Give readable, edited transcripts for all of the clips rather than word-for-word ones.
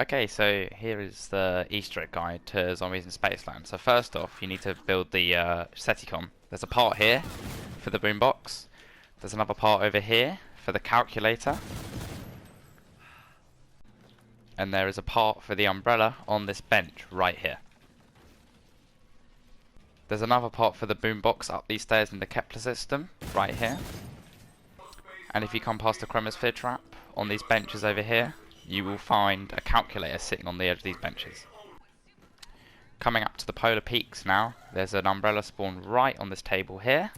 Okay, so here is the Easter egg guide to zombies in Spaceland. So first off, you need to build the Seticom. There's a part here for the boombox. There's another part over here for the calculator. And there is a part for the umbrella on this bench right here. There's another part for the boombox up these stairs in the Kepler system right here. And if you come past the chromosphere trap on these benches over here, you will find a calculator sitting on the edge of these benches. Coming up to the polar peaks now, there's an umbrella spawn right on this table here.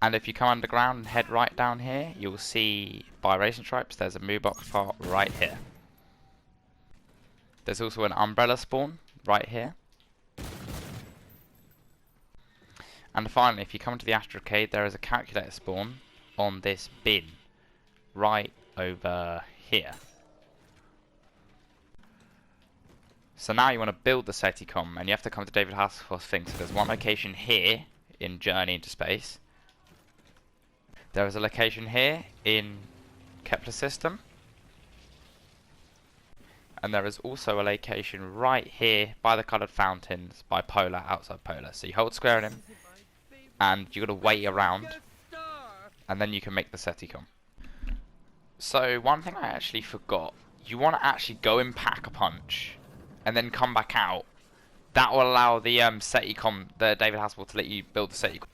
And if you come underground and head right down here, you'll see by racing stripes there's a moo box part right here. There's also an umbrella spawn right here. And finally, if you come to the astrocade, there is a calculator spawn on this bin right over here. So now you want to build the Seticom, and you have to come to David Hasselhoff's thing. So there's one location here in Journey into Space. There is a location here in Kepler system. And there is also a location right here by the coloured fountains by Polar, outside Polar. So you hold square on him, and you've got to wait around, and then you can make the Seticom. So one thing I actually forgot, you want to actually go and pack a punch and then come back out. That will allow the Seticom, the David Hasselhoff, to let you build the Seticom.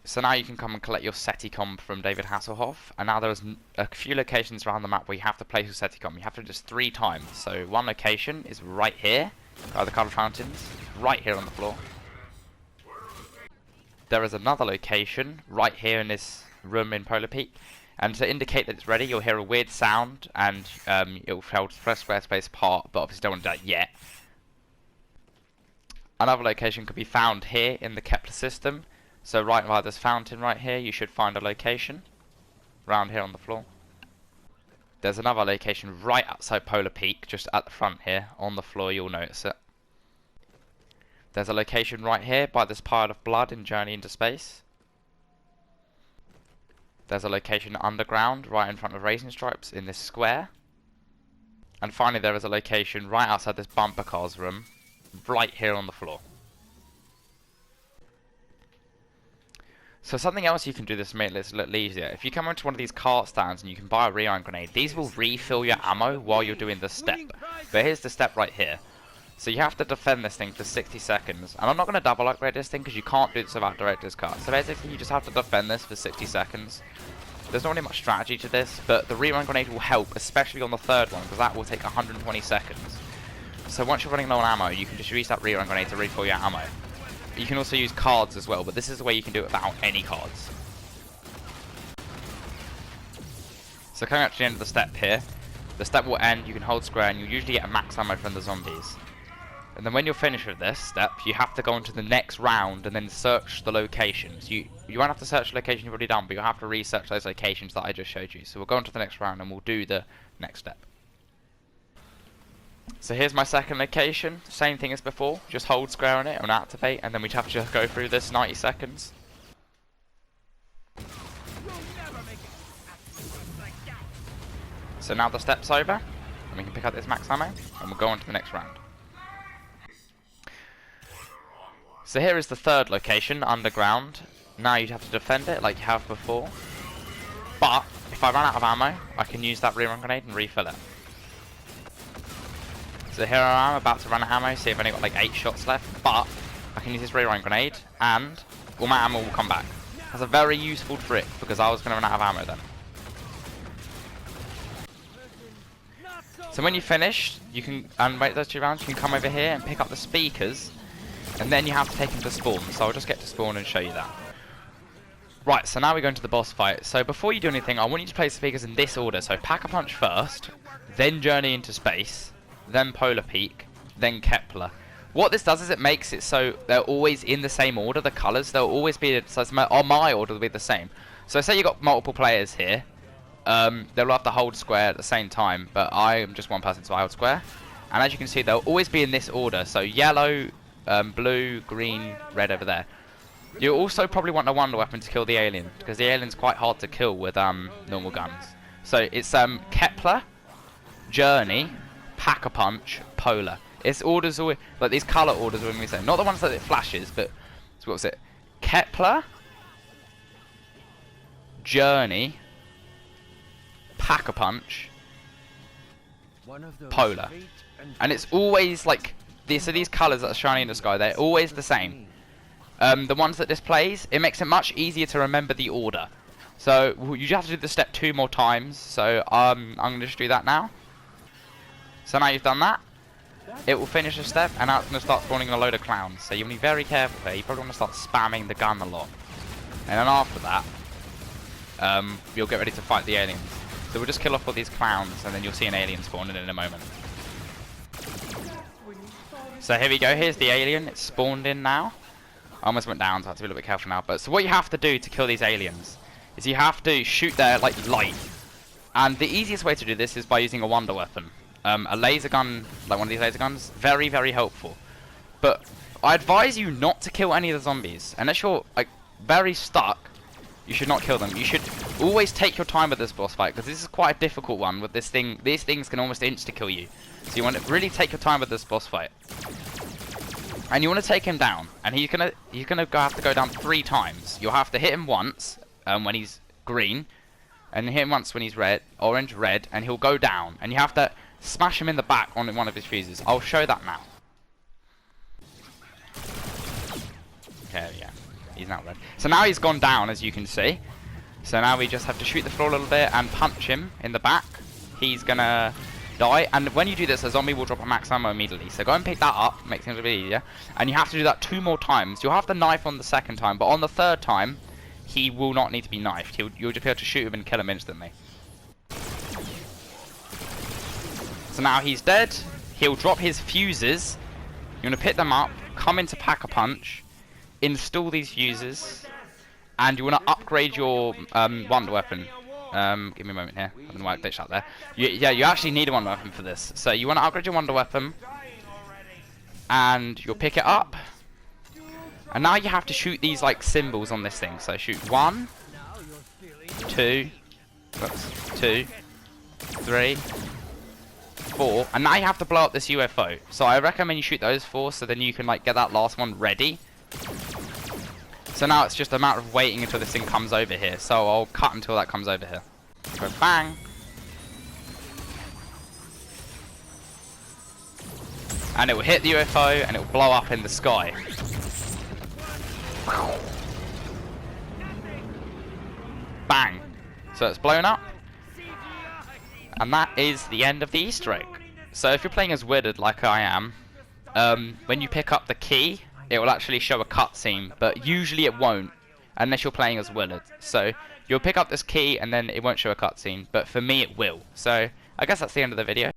So now you can come and collect your Seticom from David Hasselhoff, and now there's a few locations around the map where you have to place your Seticom. You have to do this 3 times. So one location is right here by the colour fountains, right here on the floor. There is another location right here in this room in Polar Peak. And to indicate that it's ready, you'll hear a weird sound, and it'll hold press squarespace apart, but obviously don't want to do that yet. Another location could be found here in the Kepler system. So right by this fountain right here, you should find a location. Round here on the floor. There's another location right outside Polar Peak, just at the front here. On the floor, you'll notice it. There's a location right here by this pile of blood in Journey into Space. There's a location underground right in front of Racing Stripes in this square. And finally there is a location right outside this bumper cars room, right here on the floor. So something else you can do this to make this a little easier. If you come into one of these cart stands and you can buy a reion grenade, these will refill your ammo while you're doing the step. But here's the step right here. So you have to defend this thing for 60 seconds. And I'm not going to double upgrade this thing because you can't do this without director's cut. So basically you just have to defend this for 60 seconds. There's not really much strategy to this, but the rerun grenade will help, especially on the third one, because that will take 120 seconds. So once you're running low on ammo, you can just use that rerun grenade to refill your ammo. You can also use cards as well, but this is the way you can do it without any cards. So coming up to the end of the step here, the step will end, you can hold square, and you'll usually get a max ammo from the zombies. And then when you're finished with this step, you have to go on to the next round and then search the locations. You won't have to search the location you've already done, but you'll have to research those locations that I just showed you. So we'll go on to the next round and we'll do the next step. So here's my second location, same thing as before, just hold square on it and activate, and then we'd have to just go through this 90 seconds. So now the step's over, and we can pick up this max ammo, and we'll go on to the next round. So here is the third location, underground. Now you'd have to defend it like you have before. But if I run out of ammo, I can use that rerun grenade and refill it. So here I am about to run out of ammo, see I've only got like 8 shots left. But I can use this rerun grenade and all my ammo will come back. That's a very useful trick because I was going to run out of ammo then. So when you finish, you can, and wait those 2 rounds, you can come over here and pick up the speakers. And then you have to take them to spawn, so I'll just get to spawn and show you that. Right, so now we go into the boss fight. So before you do anything, I want you to place the speakers in this order. So Pack-a-Punch first, then Journey into Space, then Polar Peak, then Kepler. What this does is it makes it so they're always in the same order, the colours. They'll always be, so on my order, they'll be the same. So say you've got multiple players here, they'll have to hold square at the same time, but I am just one person, so I hold square. And as you can see, they'll always be in this order. So yellow, blue, green, red over there. You also probably want a wonder weapon to kill the alien, because the alien's quite hard to kill with normal guns. So it's Kepler, Journey, Pack-a-Punch, Polar. It's orders always, like these colour orders when we say, not the ones that it flashes, but so what was it? Kepler, Journey, Pack-a-Punch, Polar. And it's always like these colours that are shining in the sky, they're always the same. The ones that displays, it makes it much easier to remember the order. So you just have to do the step 2 more times. So I'm going to just do that now. So now you've done that, it will finish a step, and now it's going to start spawning a load of clowns. So you want to be very careful here. You probably want to start spamming the gun a lot. And then after that, you'll get ready to fight the aliens. So we'll just kill off all these clowns, and then you'll see an alien spawn in a moment. So here we go, here's the alien, it's spawned in now. I almost went down, so I have to be a little bit careful now. But so what you have to do to kill these aliens is you have to shoot their light. And the easiest way to do this is by using a wonder weapon. A laser gun, like one of these laser guns, very, very helpful. But I advise you not to kill any of the zombies. Unless you're like very stuck, you should not kill them. You should always take your time with this boss fight, because this is quite a difficult one with this thing. These things can almost insta-kill you. So you want to really take your time with this boss fight. And you want to take him down. And he's gonna have to go down 3 times. You'll have to hit him once when he's green, and hit him once when he's red, orange, red, and he'll go down. And you have to smash him in the back on one of his fuses. I'll show that now. Okay, yeah. He's now red. So now he's gone down, as you can see. So now we just have to shoot the floor a little bit and punch him in the back. He's gonna die. And when you do this, a zombie will drop a max ammo immediately. So go and pick that up, make things a bit easier. And you have to do that 2 more times. You'll have the knife on the 2nd time, but on the 3rd time, he will not need to be knifed. You'll just be able to shoot him and kill him instantly. So now he's dead. He'll drop his fuses. You want to pick them up, come into Pack-a-Punch, install these fuses, and you want to upgrade your wonder weapon. Give me a moment here. I don't know why I glitched out there. Yeah, you actually need a wonder weapon for this. So you want to upgrade your wonder weapon, and you'll pick it up. And now you have to shoot these like symbols on this thing. So shoot 1, 2, 2, 3, 4, and now you have to blow up this UFO. So I recommend you shoot those 4, so then you can like get that last one ready. So now it's just a matter of waiting until this thing comes over here. So I'll cut until that comes over here. Go bang. And it will hit the UFO and it will blow up in the sky. Bang. So it's blown up. And that is the end of the Easter egg. So if you're playing as Withered like I am, when you pick up the key, it will actually show a cutscene, but usually it won't, unless you're playing as Withered. So you'll pick up this key and then it won't show a cutscene, but for me it will. So I guess that's the end of the video.